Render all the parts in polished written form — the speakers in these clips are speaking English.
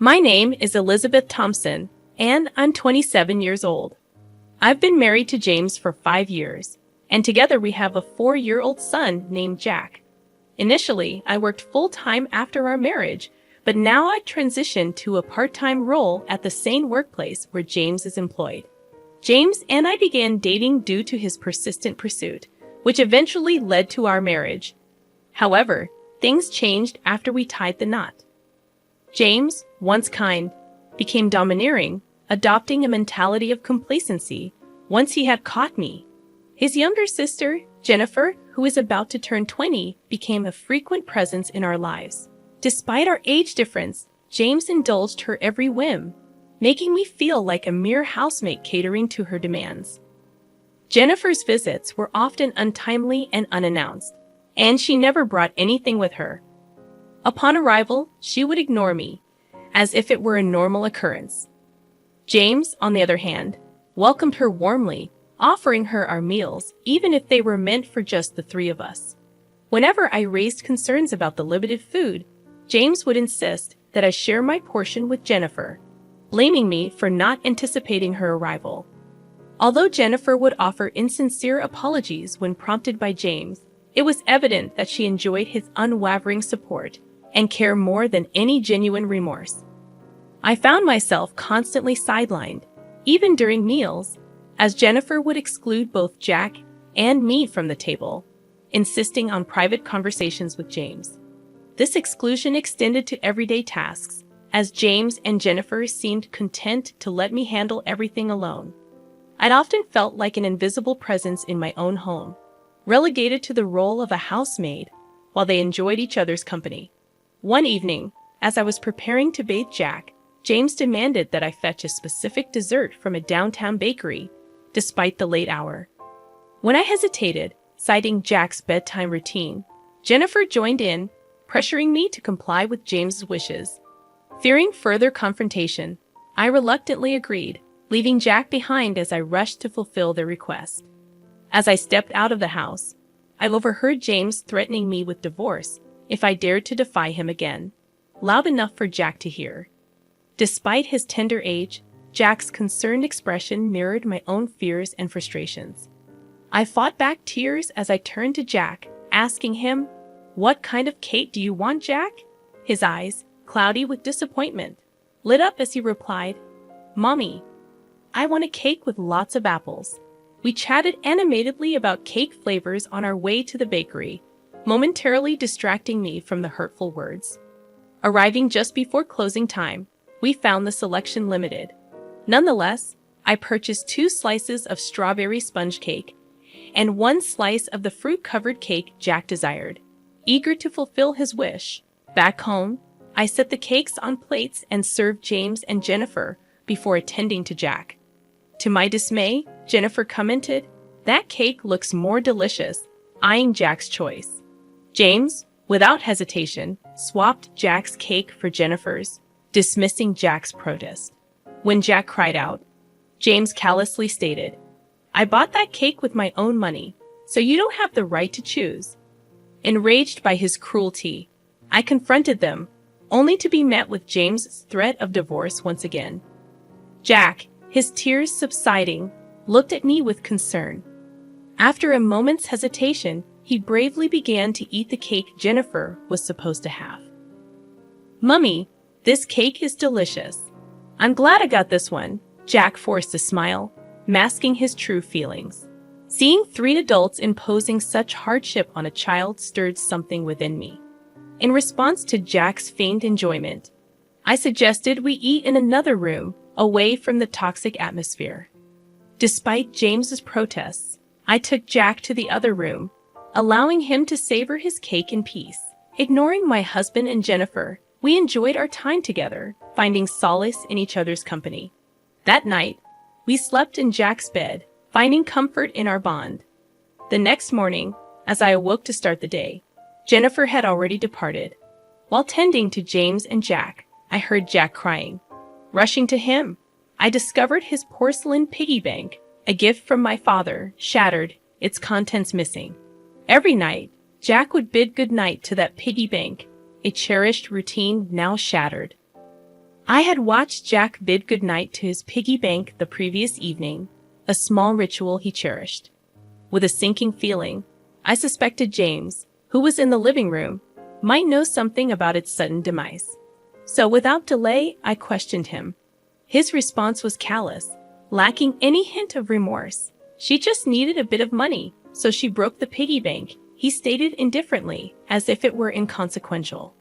My name is Elizabeth Thompson, and I'm 27 years old. I've been married to James for 5 years, and together we have a 4-year-old son named Jack. Initially, I worked full-time after our marriage, but now I transitioned to a part-time role at the same workplace where James is employed. James and I began dating due to his persistent pursuit, which eventually led to our marriage. However, things changed after we tied the knot. James, once kind, became domineering, adopting a mentality of complacency once he had caught me. His younger sister, Jennifer, who is about to turn 20, became a frequent presence in our lives. Despite our age difference, James indulged her every whim, making me feel like a mere housemate catering to her demands. Jennifer's visits were often untimely and unannounced, and she never brought anything with her. Upon arrival, she would ignore me, as if it were a normal occurrence. James, on the other hand, welcomed her warmly, offering her our meals, even if they were meant for just the three of us. Whenever I raised concerns about the limited food, James would insist that I share my portion with Jennifer, blaming me for not anticipating her arrival. Although Jennifer would offer insincere apologies when prompted by James, it was evident that she enjoyed his unwavering support and care more than any genuine remorse. I found myself constantly sidelined, even during meals, as Jennifer would exclude both Jack and me from the table, insisting on private conversations with James. This exclusion extended to everyday tasks, as James and Jennifer seemed content to let me handle everything alone. I'd often felt like an invisible presence in my own home, relegated to the role of a housemaid while they enjoyed each other's company. One evening, as I was preparing to bathe Jack, James demanded that I fetch a specific dessert from a downtown bakery, despite the late hour. When I hesitated, citing Jack's bedtime routine, Jennifer joined in, pressuring me to comply with James's wishes. Fearing further confrontation, I reluctantly agreed, leaving Jack behind as I rushed to fulfill their request. As I stepped out of the house, I overheard James threatening me with divorce if I dared to defy him again, loud enough for Jack to hear. Despite his tender age, Jack's concerned expression mirrored my own fears and frustrations. I fought back tears as I turned to Jack, asking him, "What kind of cake do you want, Jack?" His eyes, cloudy with disappointment, lit up as he replied, "Mommy, I want a cake with lots of apples." We chatted animatedly about cake flavors on our way to the bakery, momentarily distracting me from the hurtful words. Arriving just before closing time, we found the selection limited. Nonetheless, I purchased 2 slices of strawberry sponge cake and 1 slice of the fruit-covered cake Jack desired. Eager to fulfill his wish, back home, I set the cakes on plates and served James and Jennifer before attending to Jack. To my dismay, Jennifer commented, "That cake looks more delicious," eyeing Jack's choice. James, without hesitation, swapped Jack's cake for Jennifer's, dismissing Jack's protest. When Jack cried out, James callously stated, "I bought that cake with my own money, so you don't have the right to choose." Enraged by his cruelty, I confronted them, only to be met with James's threat of divorce once again. Jack, his tears subsiding, looked at me with concern. After a moment's hesitation, he bravely began to eat the cake Jennifer was supposed to have. "Mummy, this cake is delicious. I'm glad I got this one," Jack forced a smile, masking his true feelings. Seeing 3 adults imposing such hardship on a child stirred something within me. In response to Jack's feigned enjoyment, I suggested we eat in another room, away from the toxic atmosphere. Despite James's protests, I took Jack to the other room, allowing him to savor his cake in peace. Ignoring my husband and Jennifer, we enjoyed our time together, finding solace in each other's company. That night, we slept in Jack's bed, finding comfort in our bond. The next morning, as I awoke to start the day, Jennifer had already departed. While tending to James and Jack, I heard Jack crying. Rushing to him, I discovered his porcelain piggy bank, a gift from my father, shattered, its contents missing. Every night, Jack would bid goodnight to that piggy bank, a cherished routine now shattered. I had watched Jack bid goodnight to his piggy bank the previous evening, a small ritual he cherished. With a sinking feeling, I suspected James, who was in the living room, might know something about its sudden demise. So without delay, I questioned him. His response was callous, lacking any hint of remorse. She just needed a bit of money, so she broke the piggy bank, he stated indifferently, as if it were inconsequential.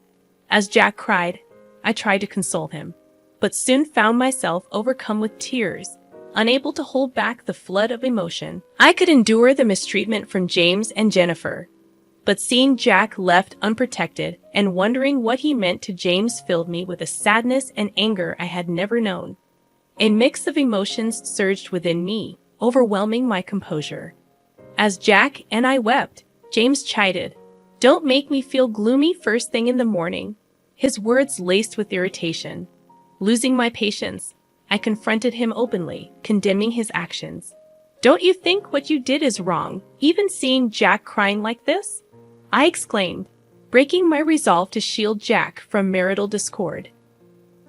As Jack cried, I tried to console him, but soon found myself overcome with tears, unable to hold back the flood of emotion. I could endure the mistreatment from James and Jennifer, but seeing Jack left unprotected and wondering what he meant to James filled me with a sadness and anger I had never known. A mix of emotions surged within me, overwhelming my composure. As Jack and I wept, James chided, "Don't make me feel gloomy first thing in the morning," his words laced with irritation. Losing my patience, I confronted him openly, condemning his actions. "Don't you think what you did is wrong, even seeing Jack crying like this?" I exclaimed, breaking my resolve to shield Jack from marital discord.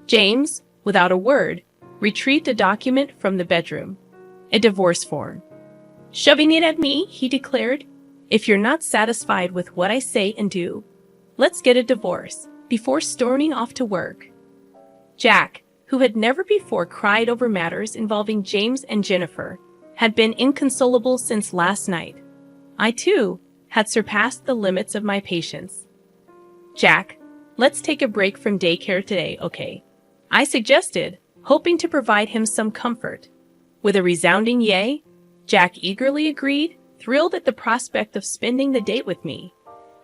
James, without a word, retrieved a document from the bedroom. A divorce form. "Shoving it at me," he declared. "If you're not satisfied with what I say and do, let's get a divorce," before storming off to work. Jack, who had never before cried over matters involving James and Jennifer, had been inconsolable since last night. I, too, had surpassed the limits of my patience. "Jack, let's take a break from daycare today, okay?" I suggested, hoping to provide him some comfort. With a resounding yay, Jack eagerly agreed, thrilled at the prospect of spending the date with me.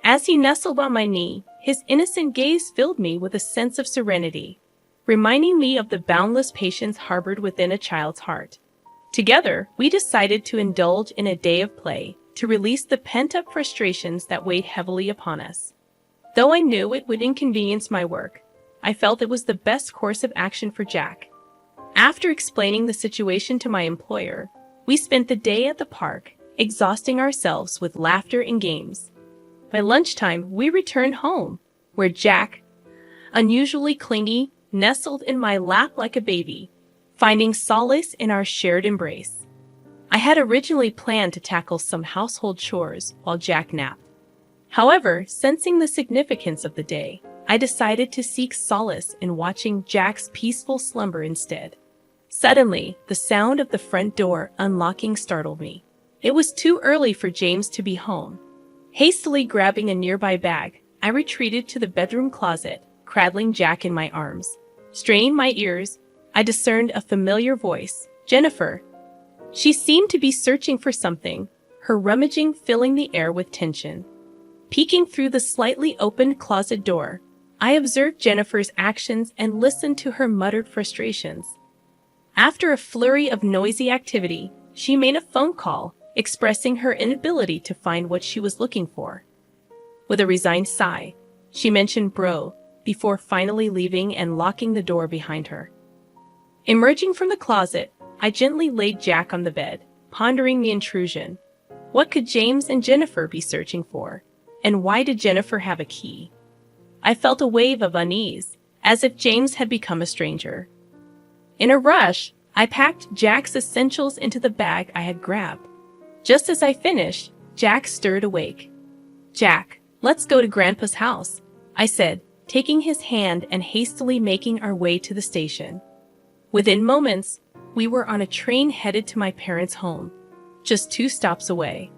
As he nestled on my knee, his innocent gaze filled me with a sense of serenity, reminding me of the boundless patience harbored within a child's heart. Together, we decided to indulge in a day of play, to release the pent-up frustrations that weighed heavily upon us. Though I knew it would inconvenience my work, I felt it was the best course of action for Jack. After explaining the situation to my employer, we spent the day at the park, exhausting ourselves with laughter and games. By lunchtime, we returned home, where Jack, unusually clingy, nestled in my lap like a baby, finding solace in our shared embrace. I had originally planned to tackle some household chores while Jack napped. However, sensing the significance of the day, I decided to seek solace in watching Jack's peaceful slumber instead. Suddenly, the sound of the front door unlocking startled me. It was too early for James to be home. Hastily grabbing a nearby bag, I retreated to the bedroom closet, cradling Jack in my arms. Straining my ears, I discerned a familiar voice, Jennifer. She seemed to be searching for something, her rummaging filling the air with tension. Peeking through the slightly opened closet door, I observed Jennifer's actions and listened to her muttered frustrations. After a flurry of noisy activity, she made a phone call, expressing her inability to find what she was looking for. With a resigned sigh, she mentioned bro, before finally leaving and locking the door behind her. Emerging from the closet, I gently laid Jack on the bed, pondering the intrusion. What could James and Jennifer be searching for? And why did Jennifer have a key? I felt a wave of unease, as if James had become a stranger. In a rush, I packed Jack's essentials into the bag I had grabbed. Just as I finished, Jack stirred awake. "Jack, let's go to Grandpa's house," I said, taking his hand and hastily making our way to the station. Within moments, we were on a train headed to my parents' home, just 2 stops away.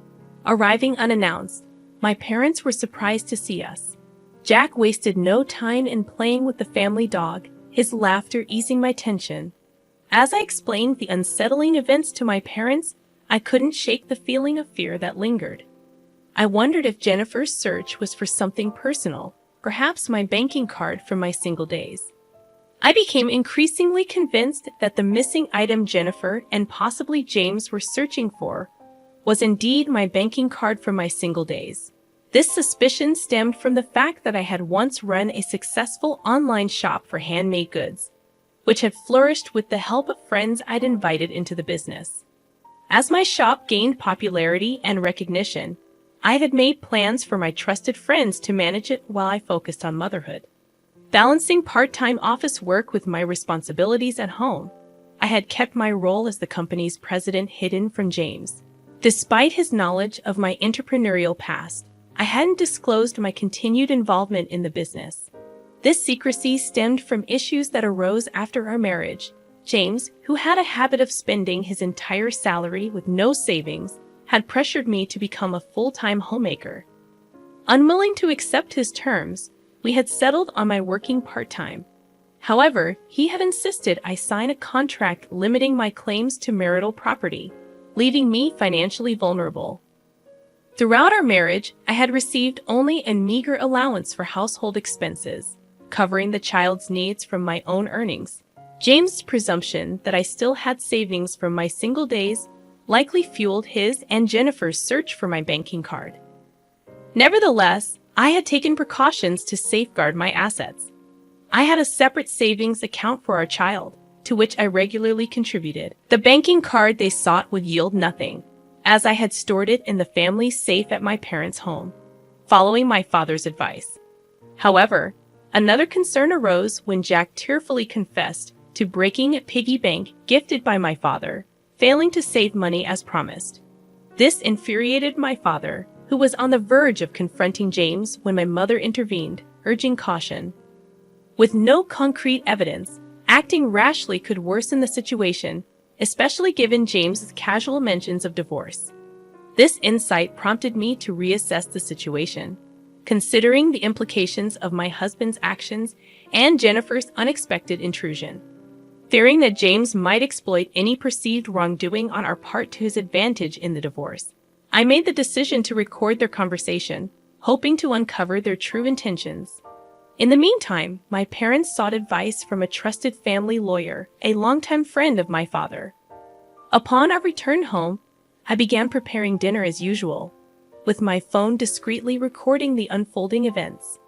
Arriving unannounced, my parents were surprised to see us. Jack wasted no time in playing with the family dog, his laughter easing my tension. As I explained the unsettling events to my parents, I couldn't shake the feeling of fear that lingered. I wondered if Jennifer's search was for something personal, perhaps my banking card from my single days. I became increasingly convinced that the missing item Jennifer and possibly James were searching for was indeed my banking card from my single days. This suspicion stemmed from the fact that I had once run a successful online shop for handmade goods, which had flourished with the help of friends I'd invited into the business. As my shop gained popularity and recognition, I had made plans for my trusted friends to manage it while I focused on motherhood. Balancing part-time office work with my responsibilities at home, I had kept my role as the company's president hidden from James. Despite his knowledge of my entrepreneurial past, I hadn't disclosed my continued involvement in the business. This secrecy stemmed from issues that arose after our marriage. James, who had a habit of spending his entire salary with no savings, had pressured me to become a full-time homemaker. Unwilling to accept his terms, we had settled on my working part-time. However, he had insisted I sign a contract limiting my claims to marital property, leaving me financially vulnerable. Throughout our marriage, I had received only a meager allowance for household expenses, covering the child's needs from my own earnings. James' presumption that I still had savings from my single days likely fueled his and Jennifer's search for my banking card. Nevertheless, I had taken precautions to safeguard my assets. I had a separate savings account for our child, to which I regularly contributed. The banking card they sought would yield nothing, as I had stored it in the family safe at my parents' home, following my father's advice. However, another concern arose when Jack tearfully confessed to breaking a piggy bank gifted by my father, failing to save money as promised. This infuriated my father, who was on the verge of confronting James when my mother intervened, urging caution. With no concrete evidence, acting rashly could worsen the situation, especially given James's casual mentions of divorce. This insight prompted me to reassess the situation, considering the implications of my husband's actions and Jennifer's unexpected intrusion. Fearing that James might exploit any perceived wrongdoing on our part to his advantage in the divorce, I made the decision to record their conversation, hoping to uncover their true intentions. In the meantime, my parents sought advice from a trusted family lawyer, a longtime friend of my father. Upon our return home, I began preparing dinner as usual, with my phone discreetly recording the unfolding events.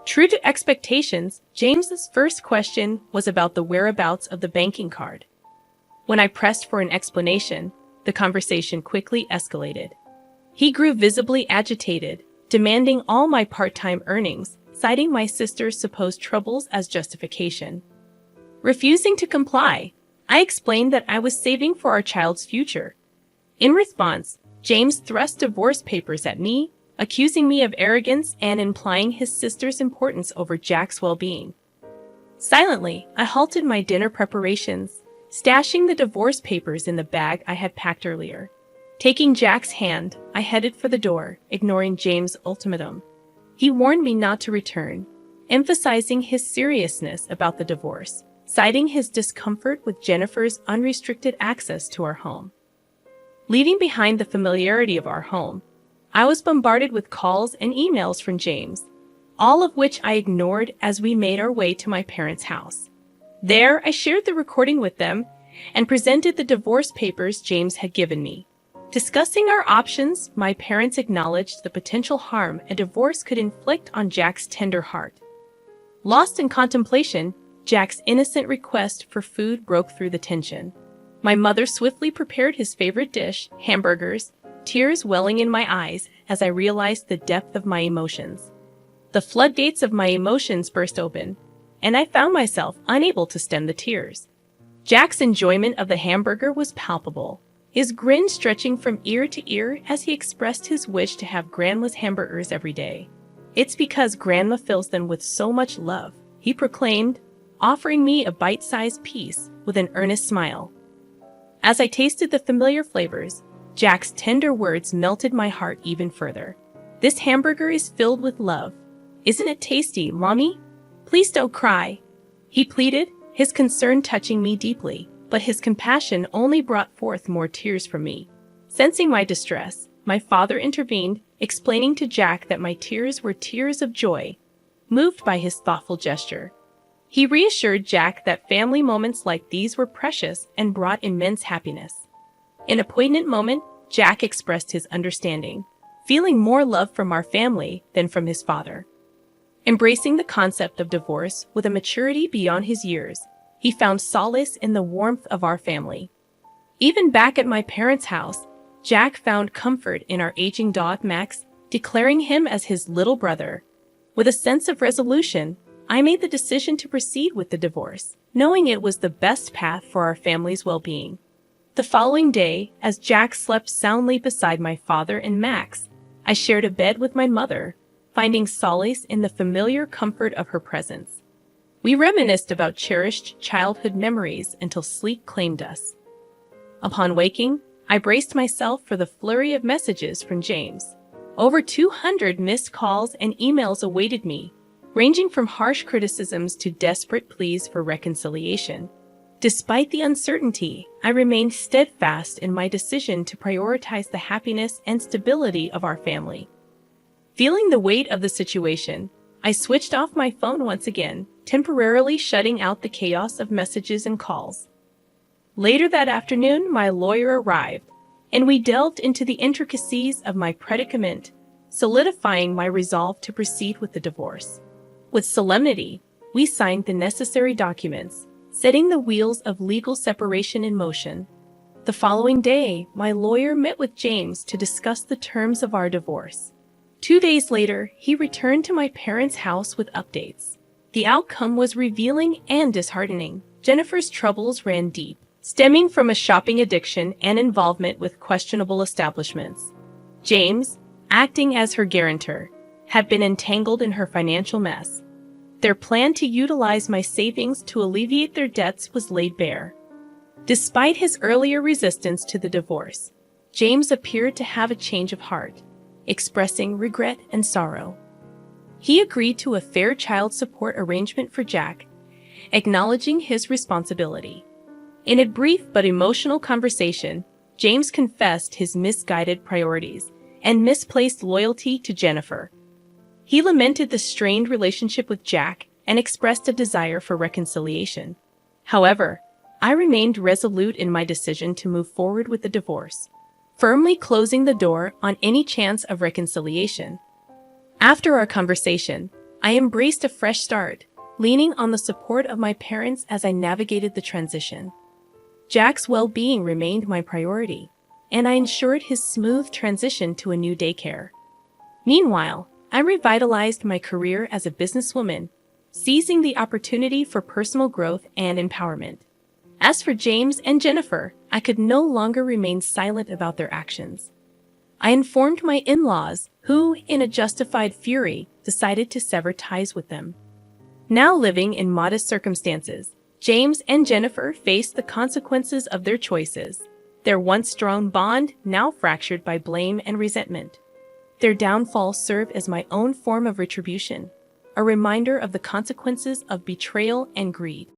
True to expectations, James's first question was about the whereabouts of the banking card. When I pressed for an explanation, the conversation quickly escalated. He grew visibly agitated, demanding all my part-time earnings, citing my sister's supposed troubles as justification. Refusing to comply, I explained that I was saving for our child's future. In response, James thrust divorce papers at me, accusing me of arrogance and implying his sister's importance over Jack's well-being. Silently, I halted my dinner preparations, stashing the divorce papers in the bag I had packed earlier. Taking Jack's hand, I headed for the door, ignoring James' ultimatum. He warned me not to return, emphasizing his seriousness about the divorce, citing his discomfort with Jennifer's unrestricted access to our home. Leaving behind the familiarity of our home, I was bombarded with calls and emails from James, all of which I ignored as we made our way to my parents' house. There, I shared the recording with them and presented the divorce papers James had given me. Discussing our options, my parents acknowledged the potential harm a divorce could inflict on Jack's tender heart. Lost in contemplation, Jack's innocent request for food broke through the tension. My mother swiftly prepared his favorite dish, hamburgers, tears welling in my eyes as I realized the depth of my emotions. The floodgates of my emotions burst open, and I found myself unable to stem the tears. Jack's enjoyment of the hamburger was palpable, his grin stretching from ear to ear as he expressed his wish to have Grandma's hamburgers every day. "It's because Grandma fills them with so much love," he proclaimed, offering me a bite-sized piece with an earnest smile. As I tasted the familiar flavors, Jack's tender words melted my heart even further. "This hamburger is filled with love. Isn't it tasty, Mommy? Please don't cry," he pleaded, his concern touching me deeply. But his compassion only brought forth more tears from me. Sensing my distress, my father intervened, explaining to Jack that my tears were tears of joy, moved by his thoughtful gesture. He reassured Jack that family moments like these were precious and brought immense happiness. In a poignant moment, Jack expressed his understanding, feeling more love from our family than from his father. Embracing the concept of divorce with a maturity beyond his years, he found solace in the warmth of our family. Even back at my parents' house, Jack found comfort in our aging dog Max, declaring him as his little brother. With a sense of resolution, I made the decision to proceed with the divorce, knowing it was the best path for our family's well-being. The following day, as Jack slept soundly beside my father and Max, I shared a bed with my mother, finding solace in the familiar comfort of her presence. We reminisced about cherished childhood memories until sleep claimed us. Upon waking, I braced myself for the flurry of messages from James. Over 200 missed calls and emails awaited me, ranging from harsh criticisms to desperate pleas for reconciliation. Despite the uncertainty, I remained steadfast in my decision to prioritize the happiness and stability of our family. Feeling the weight of the situation, I switched off my phone once again, temporarily shutting out the chaos of messages and calls. Later that afternoon, my lawyer arrived, and we delved into the intricacies of my predicament, solidifying my resolve to proceed with the divorce. With solemnity, we signed the necessary documents, setting the wheels of legal separation in motion. The following day, my lawyer met with James to discuss the terms of our divorce. 2 days later, he returned to my parents' house with updates. The outcome was revealing and disheartening. Jennifer's troubles ran deep, stemming from a shopping addiction and involvement with questionable establishments. James, acting as her guarantor, had been entangled in her financial mess. Their plan to utilize my savings to alleviate their debts was laid bare. Despite his earlier resistance to the divorce, James appeared to have a change of heart, expressing regret and sorrow. He agreed to a fair child support arrangement for Jack, acknowledging his responsibility. In a brief but emotional conversation, James confessed his misguided priorities and misplaced loyalty to Jennifer. He lamented the strained relationship with Jack and expressed a desire for reconciliation. However, I remained resolute in my decision to move forward with the divorce, firmly closing the door on any chance of reconciliation. After our conversation, I embraced a fresh start, leaning on the support of my parents as I navigated the transition. Jack's well-being remained my priority, and I ensured his smooth transition to a new daycare. Meanwhile, I revitalized my career as a businesswoman, seizing the opportunity for personal growth and empowerment. As for James and Jennifer, I could no longer remain silent about their actions. I informed my in-laws, who, in a justified fury, decided to sever ties with them. Now living in modest circumstances, James and Jennifer faced the consequences of their choices, their once strong bond now fractured by blame and resentment. Their downfall served as my own form of retribution, a reminder of the consequences of betrayal and greed.